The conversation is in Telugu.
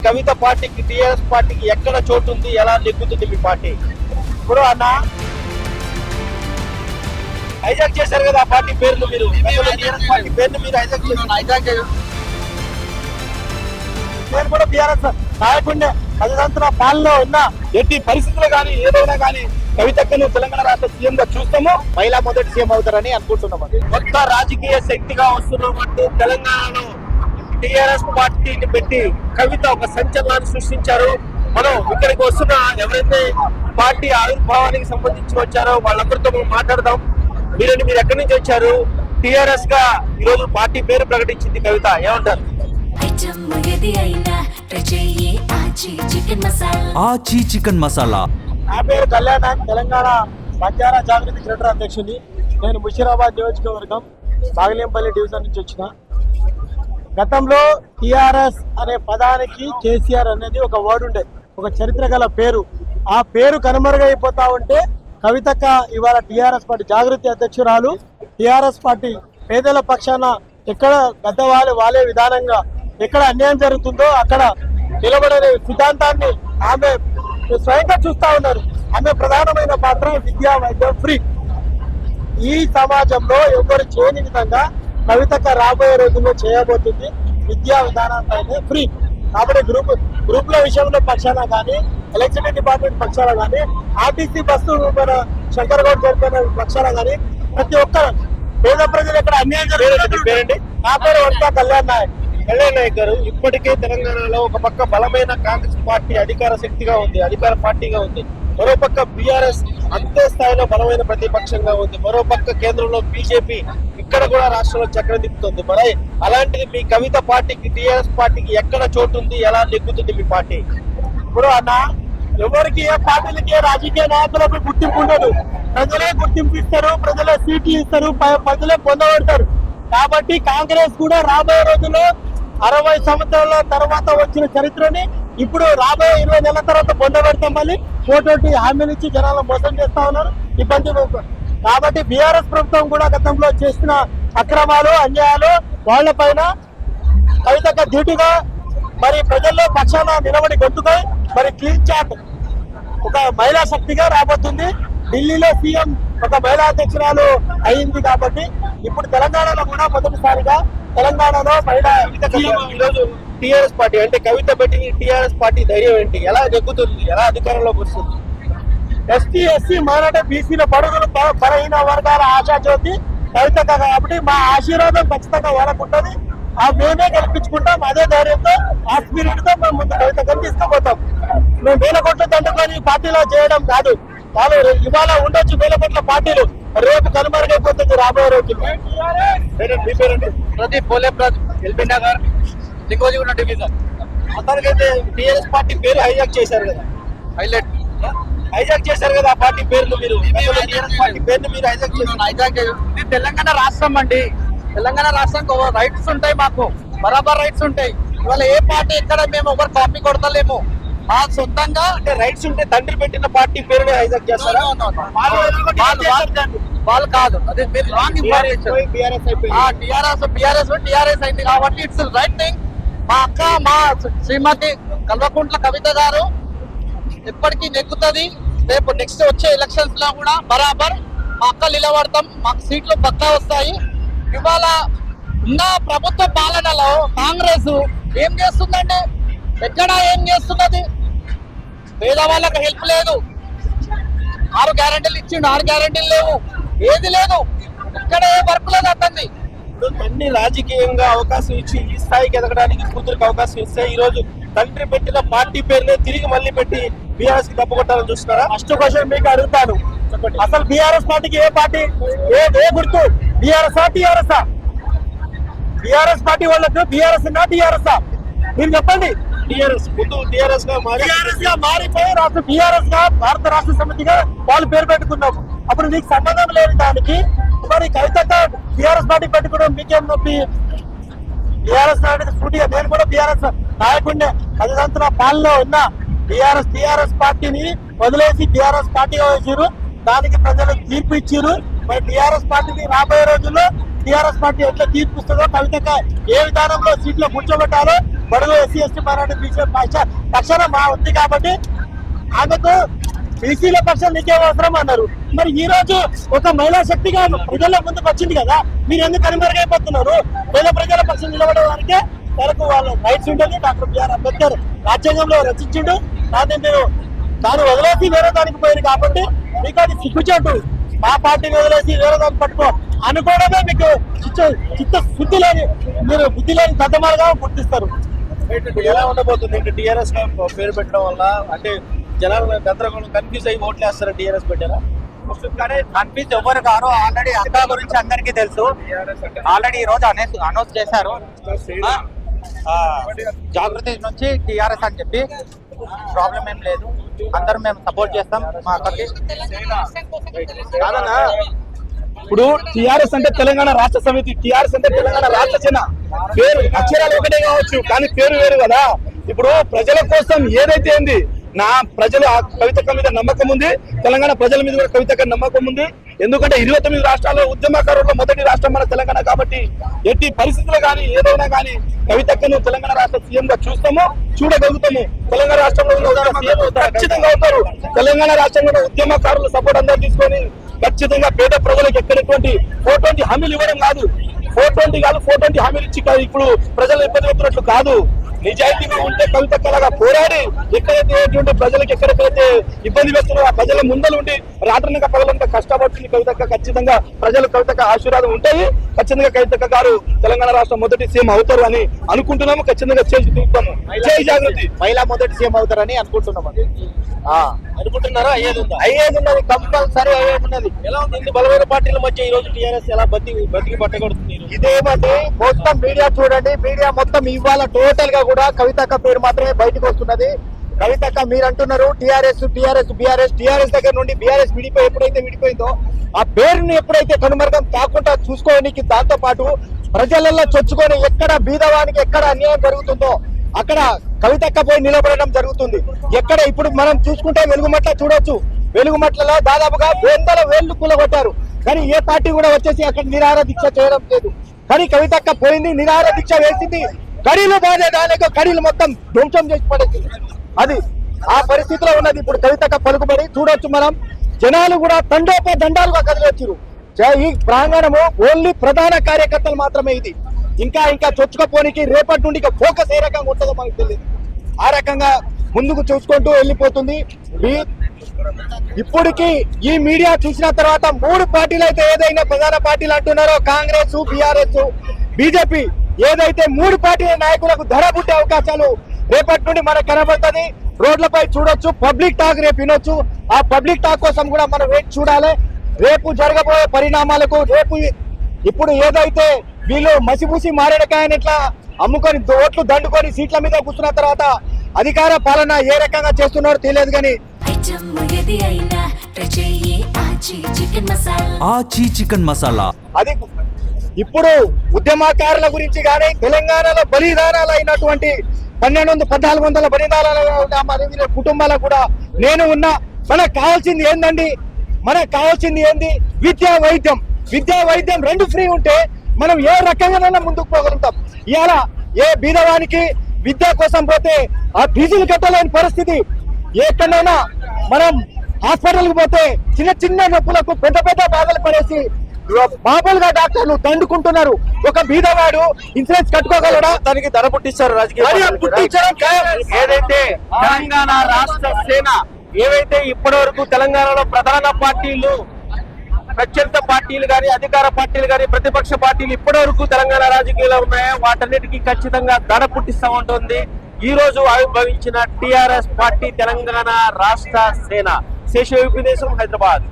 కవిత పార్టీకి టీఆర్ఎస్ పార్టీకి ఎక్కడ చోటు ఉంది, ఎలా నెగ్గుతుంది మీ పార్టీ? ఇప్పుడు అన్న హైజాక్ చేశారు కదా ఆ పార్టీ పేరును, మీరు టీఆర్ఎస్ పార్టీ పేరును మీరు హైజాక్ చేశారు. నేను కూడా టీఆర్ఎస్ నాయకుడినే 10 సంవత్సరాల పాలనలో ఉన్నా. ఎట్టి పరిస్థితులు కానీ ఏదైనా కానీ కవితక్కను తెలంగాణ రాష్ట్ర సీఎం గా చూస్తాము. మహిళా మొదటి సీఎం అవుతారని అనుకుంటున్నాం. కొత్త రాజకీయ శక్తిగా వస్తున్నట్టు తెలంగాణలో టీఆర్ఎస్ పార్టీని పెట్టి కవిత ఒక సంచలనాన్ని సృష్టించారు. మనం ఇక్కడికి వస్తున్న ఎవరైతే పార్టీ ఆవిర్భావానికి సంబంధించి వచ్చారో వాళ్ళందరితో మనం మాట్లాడదాం. మీరు ఎక్కడి నుంచి వచ్చారు? టీఆర్ఎస్ గా ఈరోజు పార్టీ పేరు ప్రకటించింది కవిత, ఏమంటారు? ఆచి చికెన్ మసాలా. నా పేరు కళ్యాణ్, తెలంగాణ బంజారా జాగృతి కేంద్ర అధ్యక్షుని. నేను ముషీరాబాద్ నియోజకవర్గం బాగలేంపల్లి డివిజన్ నుంచి వచ్చిన. గతంలో టిఆర్ఎస్ అనే పదానికి కేసీఆర్ అనేది ఒక వర్డ్ ఉండే, ఒక చరిత్ర గల పేరు. ఆ పేరు కనుమరుగైపోతా ఉంటే కవితక్క ఇవాళ టిఆర్ఎస్ పార్టీ జాగృతి అధ్యక్షురాలు. టిఆర్ఎస్ పార్టీ పేదల పక్షాన ఎక్కడ గద్దవాళ్ళు వాలే విధానంగా ఎక్కడ అన్యాయం జరుగుతుందో అక్కడ నిలబడే సిద్ధాంతాన్ని ఆమె స్వయంగా చూస్తా ఉన్నారు. ఆమె ప్రధానమైన పాత్ర విద్యా వైద్యం ఫ్రీ. ఈ సమాజంలో ఎవరు చేయని విధంగా కవితక్క రాబోయే రోజుల్లో చేయబోతుంది విద్యా విధానాలపైనే ఫ్రీ. కాబట్టి గ్రూపుల విషయంలో పక్షాన కానీ, ఎలక్ట్రిసిటీ డిపార్ట్మెంట్ పక్షాన కానీ, ఆర్టీసీ బస్సు మన శంకర్ గౌడ్ జరిపిన పక్షాన కానీ ప్రతి ఒక్కరు పేద ప్రజలు ఎక్కడ అన్యాయం జరుగుతుంది. నా పేరు వంతా కళ్యాణ్ నాయక్ గారు. ఇప్పటికే తెలంగాణలో ఒక పక్క బలమైన కాంగ్రెస్ పార్టీ అధికార శక్తిగా ఉంది, అధికార పార్టీగా ఉంది. మరోపక్క బీఆర్ఎస్ అంతే స్థాయిలో బలమైన ప్రతిపక్షంగా ఉంది. మరోపక్క కేంద్రంలో బీజేపీ ఇక్కడ కూడా రాష్ట్రంలో చక్రం తిప్పుతుంది. మరి అలాంటిది మీ కవిత పార్టీకి టీఆర్ఎస్ పార్టీకి ఎక్కడ చోటు ఉంది, ఎలా నెగ్గుతుంది మీ పార్టీ? ఇప్పుడు అన్న ఎవరికి ఏ పార్టీలకి ఏ రాజకీయ నాయకులకు గుర్తింపు ఉండదు. ప్రజలే గుర్తింపు ఇస్తారు, ప్రజలే సీట్లు ఇస్తారు, ప్రజలే పొందబడతారు. కాబట్టి కాంగ్రెస్ కూడా రాబోయే రోజుల్లో 60 సంవత్సరాల తర్వాత వచ్చిన చరిత్రని ఇప్పుడు రాబోయే 20 నెలల తర్వాత పొందబెడతాం. మళ్ళీ ఫోటోటి హామీలు ఇచ్చి జనాలను మోసం చేస్తా ఉన్నారు, ఇబ్బంది. కాబట్టి బీఆర్ఎస్ ప్రభుత్వం కూడా గతంలో చేసిన అక్రమాలు అన్యాయాలు వాళ్ళ పైన కవితక్క డ్యూటీగా మరి ప్రజల్లో పక్షాన నిలబడి గొంతుకై మరి క్లీన్ చాట్ ఒక మహిళా శక్తిగా రాబోతుంది. ఢిల్లీలో సీఎం ఒక మహిళా అధ్యక్షురాలు అయింది. కాబట్టి ఇప్పుడు తెలంగాణలో కూడా మొదటిసారిగా తెలంగాణలో మహిళా ఈరోజు టీఆర్ఎస్ పార్టీ అంటే కవిత పెట్టి టీఆర్ఎస్ పార్టీ ధైర్యం ఏంటి, ఎలా నెగ్గుతుంది, ఎలా అధికారంలోకి వస్తుంది? ఎస్టీ ఎస్సీ మైనారిటీ బీసీల బడుగులు బలహీన వర్గాల ఆశాజ్యోతి కవితక్క. కాబట్టి మా ఆశీర్వాదం ఖచ్చితంగా వాళ్ళకుంటుంది. ఆ మేమే గెలిపించుకుంటాం. అదే ధైర్యంతో ఆ స్పిరిట్ తో మేము ముందు కవితక్కని తీసుకుపోతాం. మేము 1000 కోట్లు దండుకొని పార్టీలో చేయడం కాదు. వాళ్ళు ఇవాళ ఉండొచ్చు 1000 కోట్ల పార్టీలు, రేపు కనుమరుగైపోతుంది రాబోయే రోజులు. ప్రదీప్ పోలేప్రద్ ఎల్బీ నగర్ లింగోజిగూడ డివిజన్. అతనికైతే టీఆర్ఎస్ పార్టీ పేరు హైజాక్ చేశారు కదా, హైజాక్ చేశారు కదా ఆ పార్టీ పేరును, మీరు టీఆర్ఎస్ పార్టీ పేరును మీరు హైజాక్ చేశారు. ఇది తెలంగాణ రాష్ట్రం అండి. తెలంగాణ రాష్ట్రానికి రైట్స్ ఉంటాయి, మాకు బరాబర్ రైట్స్ ఉంటాయి. ఇవాళ ఏ పార్టీ ఎక్కడ మేము ఎవరు కాపీ కొడతలేము. మా సొంతంగా అంటే రైట్స్ ఉంటే తండ్రి పెట్టిన పార్టీ పేరుని హైజాక్ చేస్తారా? వాళ్ళు కాదు, అది మీరు రాంగ్ ఇన్ఫర్మేషన్. టీఆర్ఎస్ అయింది కాబట్టి ఇట్స్ రైట్ థింగ్. మా అక్క మా శ్రీమతి కల్వకుంట్ల కవిత గారు ఎప్పటికీ నెగ్గుతుంది. రేపు నెక్స్ట్ వచ్చే ఎలక్షన్స్ లో కూడా బరాబర్ మా అక్క నిలబడతాం. మాకు సీట్లు పక్కా వస్తాయి. ఇవాళ ఉన్న ప్రభుత్వ పాలనలో కాంగ్రెస్ ఏం చేస్తుందండి? ఎక్కడ ఏం చేస్తున్నది? పేదవాళ్ళకి హెల్ప్ లేదు. 6 గ్యారెంటీలు ఇచ్చిండు, 6 గ్యారెంటీలు లేవు, ఏది లేదు. ఇక్కడ ఏ వర్క్ లేదు అతన్ని. అన్ని రాజకీయంగా అవకాశం ఇచ్చి ఈ స్థాయికి ఎదగడానికి కూతురికి అవకాశం ఇస్తే ఈ రోజు తండ్రి పెట్టిన పార్టీ పేరునే తిరిగి మళ్ళీ పెట్టి బీఆర్ఎస్ కి తప్పుకొట్టాలని చూస్తున్నారా? ఫస్ట్ క్వశ్చన్ మీకు అడుగుతాను, అసలు బీఆర్ఎస్ పార్టీకి ఏ పార్టీ ఏ గుర్తు? BRS TRS? బీఆర్ఎస్ పార్టీ వాళ్ళకు బీఆర్ఎస్ టీఆర్ఎస్ మీరు చెప్పండి. టీఆర్ఎస్ ముందు టీఆర్ఎస్ గా మారిపోయి రాష్ట్ర బీఆర్ఎస్ గా భారత రాష్ట్ర సమితిగా వాళ్ళు పేరు పెట్టుకున్నాము. అప్పుడు మీకు సంబంధం లేని దానికి మరి కవితక్క టీఆర్ఎస్ పార్టీ పెట్టుకోవడం మీకేం నొప్పి? టీఆర్ఎస్ స్కూటీగా నేను కూడా టీఆర్ఎస్ నాయకుడినే. 10 సంవత్సరాల పాలనలో ఉన్న టీఆర్ఎస్ పార్టీని వదిలేసి టీఆర్ఎస్ పార్టీగా వేసారు. దానికి ప్రజలు తీర్పు ఇచ్చారు. మరి టీఆర్ఎస్ పార్టీని రాబోయే రోజుల్లో టీఆర్ఎస్ పార్టీ ఎట్లా తీర్పు ఇస్తుందో, కవితక్క ఏ విధానంలో సీట్లో కూర్చోబెట్టాలో బడుగు ఎస్సీ ఎస్టీ మైనారిటీ బీసీ పక్షాన మా ఉంది కాబట్టి ఆమెకు బీసీల పక్షం నీకే అవసరం అన్నారు. మరి ఈ రోజు ఒక మహిళా శక్తిగా ప్రజల ముందుకు వచ్చింది కదా, మీరు ఎందుకు కనుమరుగైపోతున్నారు? పేద ప్రజల పక్షం నిలబడే వారికే తనకు వాళ్ళ రైట్స్ ఉంటుంది. డాక్టర్ బిఆర్ అంబేద్కర్ రాజ్యాంగంలో రచించిండు. దాన్ని మీరు దాన్ని వదిలేసి వేరే దానికి పోయారు కాబట్టి మీకు అది సిగ్గుచేటు. మా పార్టీని వదిలేసి వేరే దాన్ని పట్టుకో అనుకోవడమే మీకు చిత్తశుద్ధి లేని, మీరు బుద్ధి లేని దద్దమాలుగా గుర్తిస్తారు. ఎలా ఉండబోతుంది ఇంకా టీఆర్ఎస్ పేరు పెట్టడం వల్ల? అంటే జనాలు గందరగోళం కన్ఫ్యూజ్ అయ్యి ఓట్లు వేస్తారా? టీఆర్ఎస్ పెట్టారా? కన్ఫ్యూజ్ ఎవరు గారు ఆల్రెడీ అక్క గురించి అందరికీ తెలుసు. ఆల్రెడీ ఈ రోజు అనౌన్స్ చేశారు జాగృతి నుంచి టీఆర్ఎస్ అని చెప్పి. ప్రాబ్లం ఏం లేదు, అందరం మేము సపోర్ట్ చేస్తాం మా అక్కకి. ఇప్పుడు టీఆర్ఎస్ అంటే తెలంగాణ రాష్ట్ర సమితి, టీఆర్ఎస్ అంటే తెలంగాణ రాష్ట్ర సేన. పేరు అక్షరాలు ఒకటే కావచ్చు కానీ పేరు వేరు కదా. ఇప్పుడు ప్రజల కోసం ఏదైతే ఉంది, నా ప్రజలు ఆ కవితక్క మీద నమ్మకం ఉంది, తెలంగాణ ప్రజల మీద కూడా కవితక్క నమ్మకం ఉంది. ఎందుకంటే 29 రాష్ట్రాల్లో ఉద్యమకారుల్లో మొదటి రాష్ట్రం మన తెలంగాణ కాబట్టి ఎట్టి పరిస్థితులు కానీ ఏదైనా కానీ కవితక్కను తెలంగాణ రాష్ట్ర సీఎం గా చూస్తాము, చూడగలుగుతాము. తెలంగాణ రాష్ట్రంలో ఖచ్చితంగా అవుతారు. తెలంగాణ రాష్ట్రంలో ఉద్యమకారుల సపోర్ట్ అందరూ తీసుకొని ఖచ్చితంగా పేద ప్రజలకు ఎక్కడటువంటి 420 హామీలు ఇవ్వడం కాదు, 420 కాదు 420 హామీలు ఇచ్చి ఇప్పుడు ప్రజలు ఇబ్బంది పెడుతున్నట్లు కాదు. నిజాయితీగా ఉంటే కవితక్కలాగా పోరాడి ఎక్కడైతే ప్రజలకు ఎక్కడెక్కడైతే ఇబ్బంది పెడుతున్నారో ఆ ప్రజల ముందలు ఉండి రాత్రనక పగలంతా కష్టపడుతుంది కవితక్క. ఖచ్చితంగా ప్రజలు కవితక్క ఆశీర్వాదం ఉంటాయి. ఖచ్చితంగా కవితక్క గారు తెలంగాణ రాష్ట్రం మొదటి సీఎం అవుతారు అని అనుకుంటున్నాము. ఖచ్చితంగా చేసి తీస్తాము. జై జాగృతి. మహిళా మొదటి సీఎం అవుతారని అనుకుంటున్నాం. అనుకుంటున్నారా? అయ్యేది ఉన్నది కంపల్సరీ అయ్యేది ఉన్నది. ఎలా ఉంది? ఇన్ని బలమైన పార్టీల మధ్య ఈ రోజు టీఆర్ఎస్ ఎలా బతికి పట్టగొడుతుంది? ఇదేమంటే మొత్తం మీడియా చూడండి, మీడియా మొత్తం ఇవాళ టోటల్ గా కూడా కవితక్క పేరు మాత్రమే బయటకు వస్తున్నది. కవితక్క మీరు అంటున్నారు టీఆర్ఎస్ టీఆర్ఎస్ దగ్గర నుండి బీఆర్ఎస్ ఎప్పుడైతే విడిపోయిందో ఆ పేరుని ఎప్పుడైతే కనుమరుగం కాకుండా చూసుకోవడానికి, దాంతో పాటు ప్రజలలో చొచ్చుకొని ఎక్కడ బీదవానికి ఎక్కడ అన్యాయం జరుగుతుందో అక్కడ కవితక్క పోయి నిలబడడం జరుగుతుంది. ఎక్కడ ఇప్పుడు మనం చూసుకుంటే వెలుగుమట్ల చూడొచ్చు, వెలుగుమట్లలో దాదాపుగా 100 వేళ్లు కూలగొట్టారు. కానీ ఏ పార్టీ కూడా వచ్చేసి అక్కడ నిరాహార దీక్ష చేయడం లేదు. కానీ కవితక్క పోయింది, నిరాహార దీక్ష వేసింది. కడీలు బాధే దానికో కడీలు మొత్తం ధ్వంసం చేసి పడేసింది. అది ఆ పరిస్థితిలో ఉన్నది ఇప్పుడు కవితక్క పలుకుబడి చూడొచ్చు. మనం జనాలు కూడా దండాలుగా కదిలొచ్చారు. ఈ ప్రాంగణము ఓన్లీ ప్రధాన కార్యకర్తలు మాత్రమే. ఇది ఇంకా చొచ్చుకపోనికి రేపటి నుండి ఫోకస్ ఏ రకంగా ఉంటుందో మనకు తెలియదు. ఆ రకంగా ముందుకు చూసుకుంటూ వెళ్ళిపోతుంది. ఇప్పటికి ఈ మీడియా చూసిన తర్వాత 3 పార్టీలు అయితే ఏదైనా ప్రధాన పార్టీలు అంటున్నారో కాంగ్రెస్, బీఆర్ఎస్, బీజేపీ, ఏదైతే 3 పార్టీల నాయకులకు ధర పుట్టే అవకాశాలు రేపటి నుండి మనకు కనబడుతుంది. రోడ్లపై చూడొచ్చు, పబ్లిక్ టాక్ రేపు వినొచ్చు. ఆ పబ్లిక్ టాక్ కోసం కూడా మనం వేచి చూడాలి. రేపు జరగబోయే పరిణామాలకు ఇప్పుడు ఏదైతే వీళ్ళు మసిపూసి మారేడుకాయని ఇట్లా అమ్ముకొని ఓట్లు దండుకొని సీట్ల మీద కూర్చున్న తర్వాత అధికార పాలన ఏ రకంగా చేస్తున్నారో తెలియదు. కానీ ఆచి చికెన్ మసాలా అది ఇప్పుడు ఉద్యమకారుల గురించి కానీ తెలంగాణలో బలిదానాలు అయినటువంటి 1400-1400 బలిదానాల కుటుంబాలకు కూడా నేను ఉన్నా. మనకు కావాల్సింది ఏందండి? మనకు కావాల్సింది ఏంది? విద్యా వైద్యం 2 ఫ్రీ ఉంటే మనం ఏ రకంగానైనా ముందుకు పోగలుగుతాం. ఇవాళ ఏ బీదవానికి విద్య కోసం పోతే ఆ ఫీజులు కట్టలేని పరిస్థితి. ఎక్కడైనా మనం హాస్పిటల్కి పోతే చిన్న నొప్పులకు పెద్ద బాధలు పడేసి మామూలుగా డాక్టర్లు దండుకుంటున్నారు. ఒక బీదవాడు ఇన్సూరెన్స్ కట్టుకోగలడా? దానికి ధర పుట్టిస్తారు రాజకీయ పుట్టించడం ఏదైతే తెలంగాణ రాష్ట్ర సేన ఏవైతే ఇప్పటి వరకు తెలంగాణలో ప్రధాన పార్టీలు, ప్రత్యర్థ పార్టీలు కానీ అధికార పార్టీలు కానీ ప్రతిపక్ష పార్టీలు ఇప్పటి వరకు తెలంగాణ రాజకీయాల్లో ఉన్నాయో వాటన్నిటికీ ఖచ్చితంగా ధర పుట్టిస్తూ ఉంటుంది. ఈ రోజు ఆవిర్భవించిన టిఆర్ఎస్ పార్టీ తెలంగాణ రాష్ట్ర సేన. శేష దేశం, హైదరాబాద్.